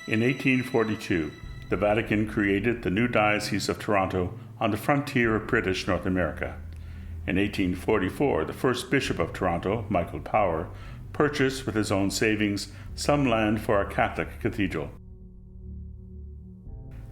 In 1842, the Vatican created the new Diocese of Toronto on the frontier of British North America. In 1844, the first Bishop of Toronto, Michael Power, purchased with his own savings some land for a Catholic cathedral.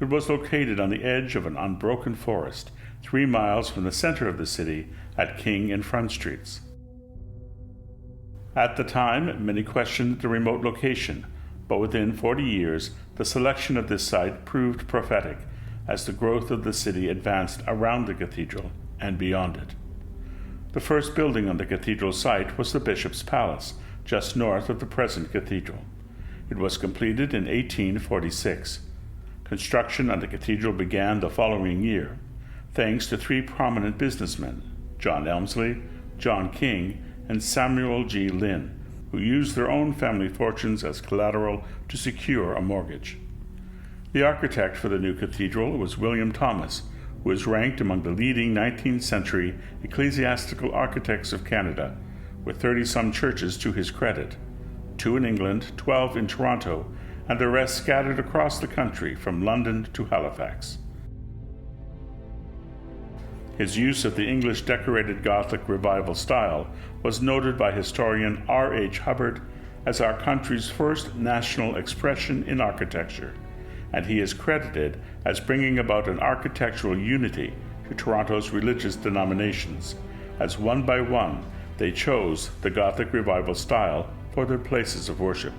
It was located on the edge of an unbroken forest, 3 miles from the center of the city at King and Front Streets. At the time, many questioned the remote location, but within 40 years, the selection of this site proved prophetic as the growth of the city advanced around the cathedral and beyond it. The first building on the cathedral site was the Bishop's Palace, just north of the present cathedral. It was completed in 1846. Construction on the cathedral began the following year, thanks to 3 prominent businessmen, John Elmsley, John King, and Samuel G. Lynn, who used their own family fortunes as collateral to secure a mortgage. The architect for the new cathedral was William Thomas, who is ranked among the leading 19th century ecclesiastical architects of Canada, with 30-some churches to his credit, 2 in England, 12 in Toronto, and the rest scattered across the country from London to Halifax. His use of the English decorated Gothic Revival style was noted by historian R. H. Hubbard as our country's first national expression in architecture, and he is credited as bringing about an architectural unity to Toronto's religious denominations, as one by one they chose the Gothic Revival style for their places of worship.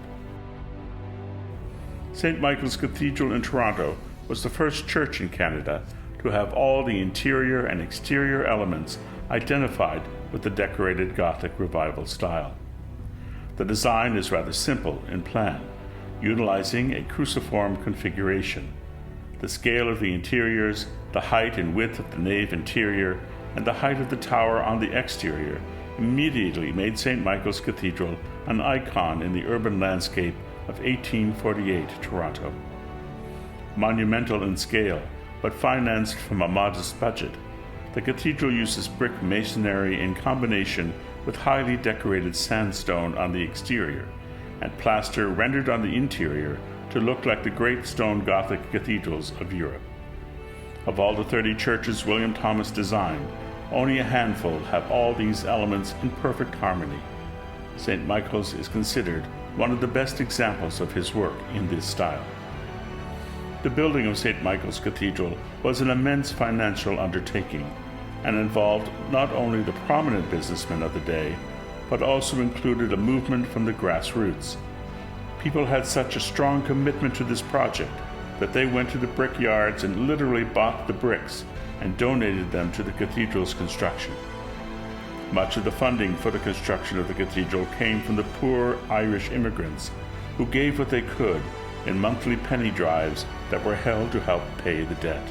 St. Michael's Cathedral in Toronto was the first church in Canada to have all the interior and exterior elements identified with the decorated Gothic Revival style. The design is rather simple in plan, utilizing a cruciform configuration. The scale of the interiors, the height and width of the nave interior, and the height of the tower on the exterior immediately made St. Michael's Cathedral an icon in the urban landscape of 1848 Toronto. Monumental in scale, but financed from a modest budget, the cathedral uses brick masonry in combination with highly decorated sandstone on the exterior and plaster rendered on the interior to look like the great stone Gothic cathedrals of Europe. Of all the 30 churches William Thomas designed, only a handful have all these elements in perfect harmony. St. Michael's is considered one of the best examples of his work in this style. The building of St. Michael's Cathedral was an immense financial undertaking and involved not only the prominent businessmen of the day, but also included a movement from the grassroots. People had such a strong commitment to this project that they went to the brickyards and literally bought the bricks and donated them to the cathedral's construction. Much of the funding for the construction of the cathedral came from the poor Irish immigrants who gave what they could in monthly penny drives that were held to help pay the debt.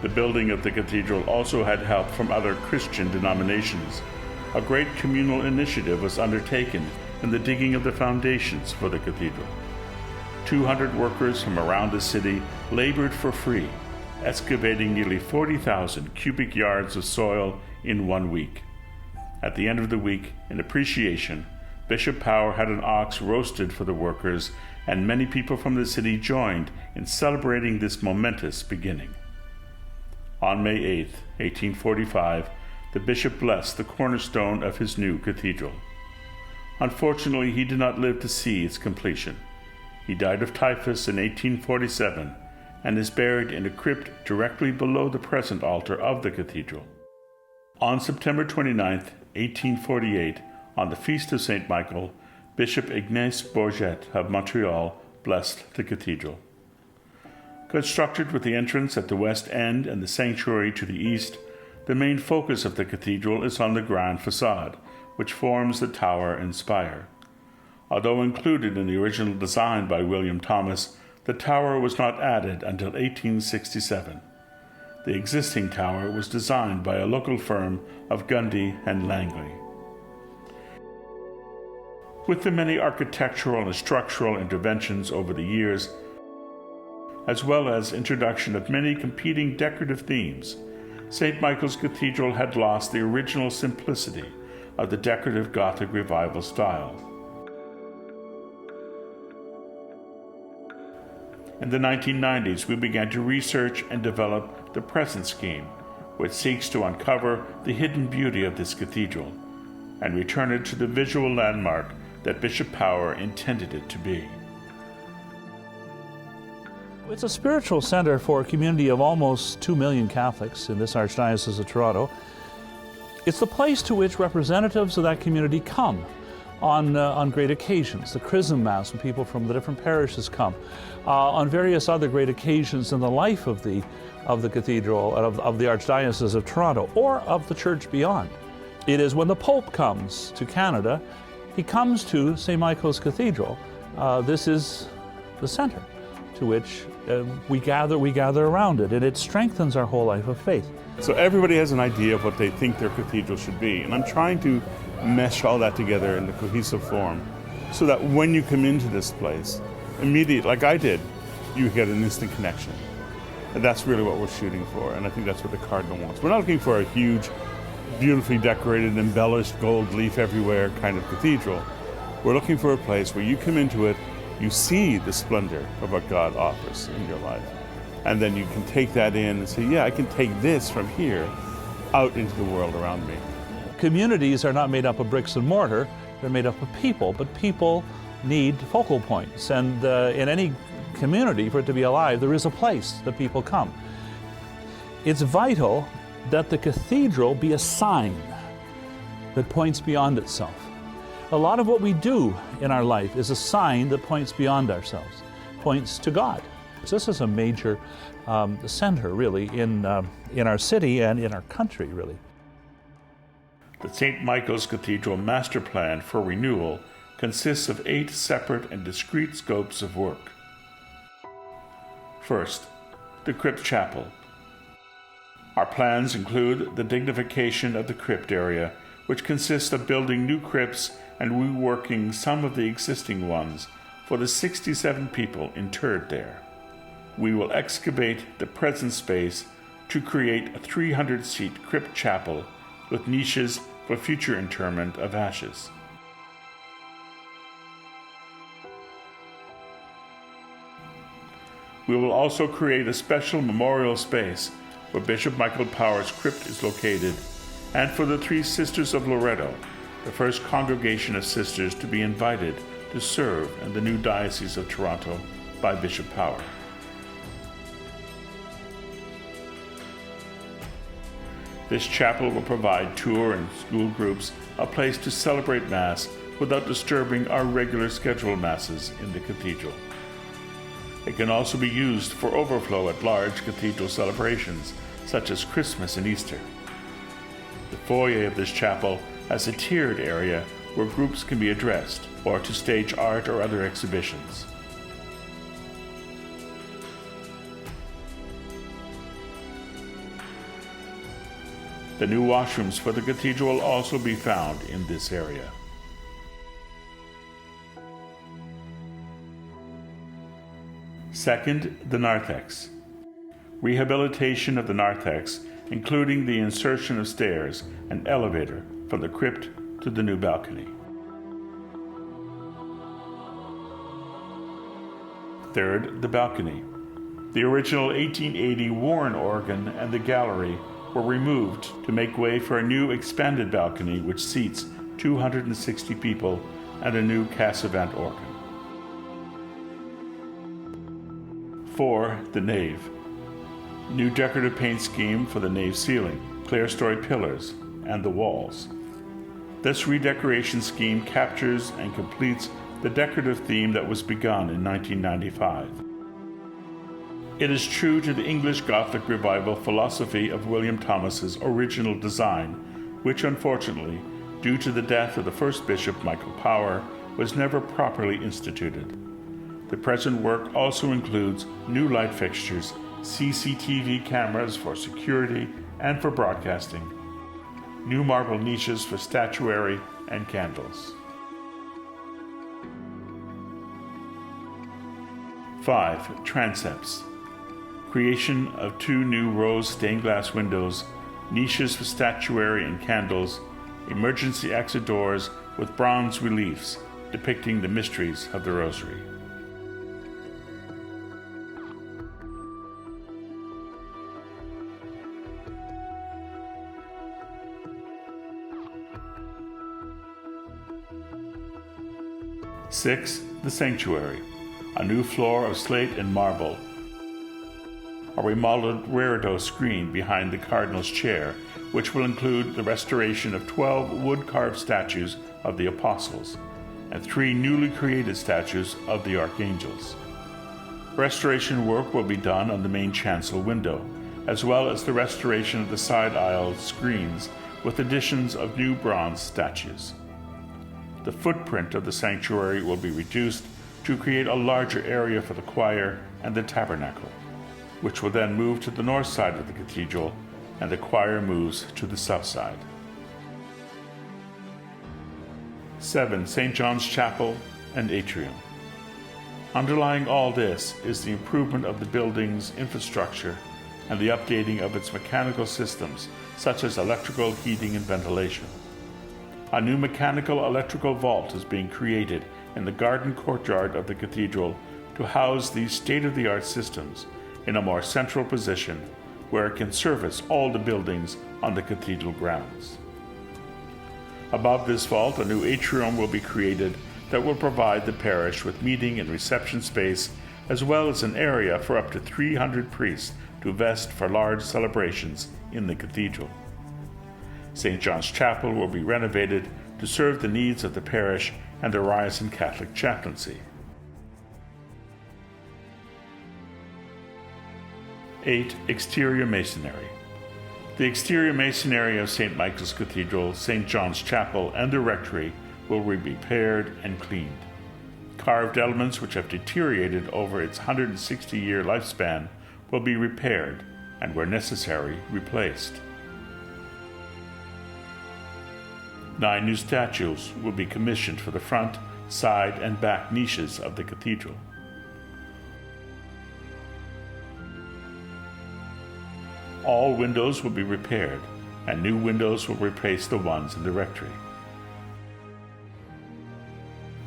The building of the cathedral also had help from other Christian denominations. A great communal initiative was undertaken in the digging of the foundations for the cathedral. 200 workers from around the city labored for free, excavating nearly 40,000 cubic yards of soil in 1 week. At the end of the week, in appreciation, Bishop Power had an ox roasted for the workers, and many people from the city joined in celebrating this momentous beginning. On May 8, 1845, the bishop blessed the cornerstone of his new cathedral. Unfortunately, he did not live to see its completion. He died of typhus in 1847 and is buried in a crypt directly below the present altar of the cathedral. On September 29, 1848, on the Feast of St. Michael, Bishop Ignace Bourget of Montreal blessed the cathedral. Constructed with the entrance at the west end and the sanctuary to the east, the main focus of the cathedral is on the grand facade, which forms the tower and spire. Although included in the original design by William Thomas, the tower was not added until 1867. The existing tower was designed by a local firm of Gundy and Langley. With the many architectural and structural interventions over the years, as well as introduction of many competing decorative themes, St. Michael's Cathedral had lost the original simplicity of the decorative Gothic Revival style. In the 1990s, we began to research and develop the present scheme, which seeks to uncover the hidden beauty of this cathedral and return it to the visual landmark that Bishop Power intended it to be. It's a spiritual center for a community of almost 2 million Catholics in this Archdiocese of Toronto. It's the place to which representatives of that community come on great occasions. The Chrism Mass, when people from the different parishes come, on various other great occasions in the life of the cathedral, of the Archdiocese of Toronto, or of the Church beyond. It is when the Pope comes to Canada, he comes to St. Michael's Cathedral. This is the center to which we gather around it, and it strengthens our whole life of faith. So everybody has an idea of what they think their cathedral should be, and I'm trying to mesh all that together in a cohesive form so that when you come into this place, immediately, like I did, you get an instant connection. And that's really what we're shooting for, and I think that's what the Cardinal wants. We're not looking for a huge, beautifully decorated, embellished, gold leaf everywhere kind of cathedral. We're looking for a place where you come into it, you see the splendor of what God offers in your life. And then you can take that in and say, yeah, I can take this from here out into the world around me. Communities are not made up of bricks and mortar, they're made up of people, but people need focal points. And in any community, for it to be alive, there is a place that people come. It's vital that the cathedral be a sign that points beyond itself. A lot of what we do in our life is a sign that points beyond ourselves, points to God. So this is a major center, really, in our city and in our country, really. The St. Michael's Cathedral Master Plan for Renewal consists of 8 separate and discrete scopes of work. First, the crypt chapel. Our plans include the dignification of the crypt area, which consists of building new crypts and reworking some of the existing ones for the 67 people interred there. We will excavate the present space to create a 300-seat crypt chapel with niches for future interment of ashes. We will also create a special memorial space where Bishop Michael Power's crypt is located, and for the 3 Sisters of Loretto, the first congregation of sisters to be invited to serve in the new Diocese of Toronto by Bishop Power. This chapel will provide tour and school groups a place to celebrate Mass without disturbing our regular scheduled Masses in the cathedral. It can also be used for overflow at large cathedral celebrations, such as Christmas and Easter. The foyer of this chapel has a tiered area where groups can be addressed, or to stage art or other exhibitions. The new washrooms for the cathedral will also be found in this area. Second, the narthex. Rehabilitation of the narthex, including the insertion of stairs and elevator from the crypt to the new balcony. Third, the balcony. The original 1880 Warren organ and the gallery were removed to make way for a new expanded balcony which seats 260 people and a new Cassavant organ. 4. The nave. New decorative paint scheme for the nave ceiling, clerestory pillars, and the walls. This redecoration scheme captures and completes the decorative theme that was begun in 1995. It is true to the English Gothic Revival philosophy of William Thomas's original design, which unfortunately, due to the death of the first Bishop Michael Power, was never properly instituted. The present work also includes new light fixtures, CCTV cameras for security and for broadcasting, new marble niches for statuary and candles. 5. Transepts. Creation of 2 new rose stained glass windows, niches for statuary and candles, emergency exit doors with bronze reliefs depicting the mysteries of the Rosary. 6. The sanctuary, a new floor of slate and marble, a remodeled reredo screen behind the cardinal's chair, which will include the restoration of 12 wood-carved statues of the apostles and 3 newly created statues of the archangels. Restoration work will be done on the main chancel window, as well as the restoration of the side aisle screens with additions of new bronze statues. The footprint of the sanctuary will be reduced to create a larger area for the choir and the tabernacle, which will then move to the north side of the cathedral, and the choir moves to the south side. 7. St. John's Chapel and Atrium. Underlying all this is the improvement of the building's infrastructure and the updating of its mechanical systems, such as electrical, heating, and ventilation. A new mechanical electrical vault is being created in the garden courtyard of the cathedral to house these state-of-the-art systems in a more central position where it can service all the buildings on the cathedral grounds. Above this vault, a new atrium will be created that will provide the parish with meeting and reception space, as well as an area for up to 300 priests to vest for large celebrations in the cathedral. St. John's Chapel will be renovated to serve the needs of the parish and the Ryerson Catholic chaplaincy. 8. Exterior masonry. The exterior masonry of St. Michael's Cathedral, St. John's Chapel, and the rectory will be repaired and cleaned. Carved elements which have deteriorated over its 160-year lifespan will be repaired and, where necessary, replaced. 9 new statues will be commissioned for the front, side, and back niches of the cathedral. All windows will be repaired, and new windows will replace the ones in the rectory.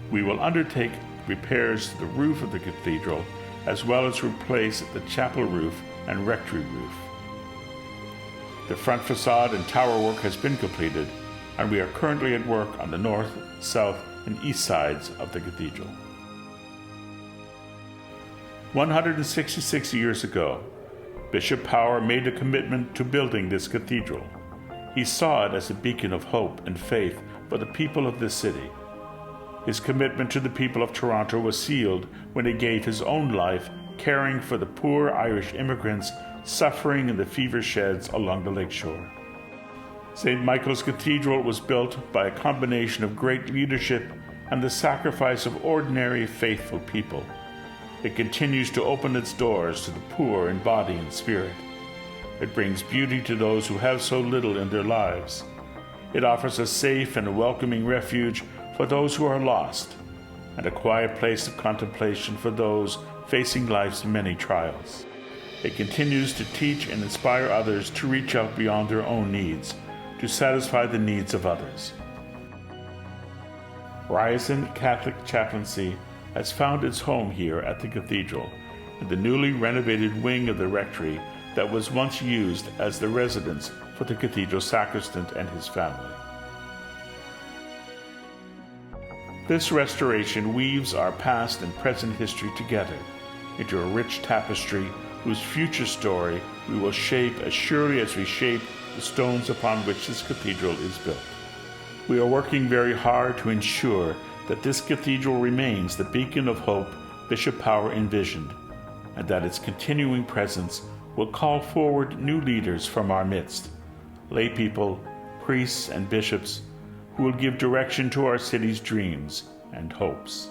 We will undertake repairs to the roof of the cathedral, as well as replace the chapel roof and rectory roof. The front facade and tower work has been completed, and we are currently at work on the north, south, and east sides of the cathedral. 166 years ago, Bishop Power made a commitment to building this cathedral. He saw it as a beacon of hope and faith for the people of this city. His commitment to the people of Toronto was sealed when he gave his own life caring for the poor Irish immigrants suffering in the fever sheds along the lakeshore. St. Michael's Cathedral was built by a combination of great leadership and the sacrifice of ordinary, faithful people. It continues to open its doors to the poor in body and spirit. It brings beauty to those who have so little in their lives. It offers a safe and welcoming refuge for those who are lost, and a quiet place of contemplation for those facing life's many trials. It continues to teach and inspire others to reach out beyond their own needs, to satisfy the needs of others. Ryerson Catholic Chaplaincy has found its home here at the cathedral, in the newly renovated wing of the rectory that was once used as the residence for the cathedral sacristan and his family. This restoration weaves our past and present history together into a rich tapestry whose future story we will shape as surely as we shape the stones upon which this cathedral is built. We are working very hard to ensure that this cathedral remains the beacon of hope Bishop Power envisioned, and that its continuing presence will call forward new leaders from our midst, lay people, priests, and bishops, who will give direction to our city's dreams and hopes.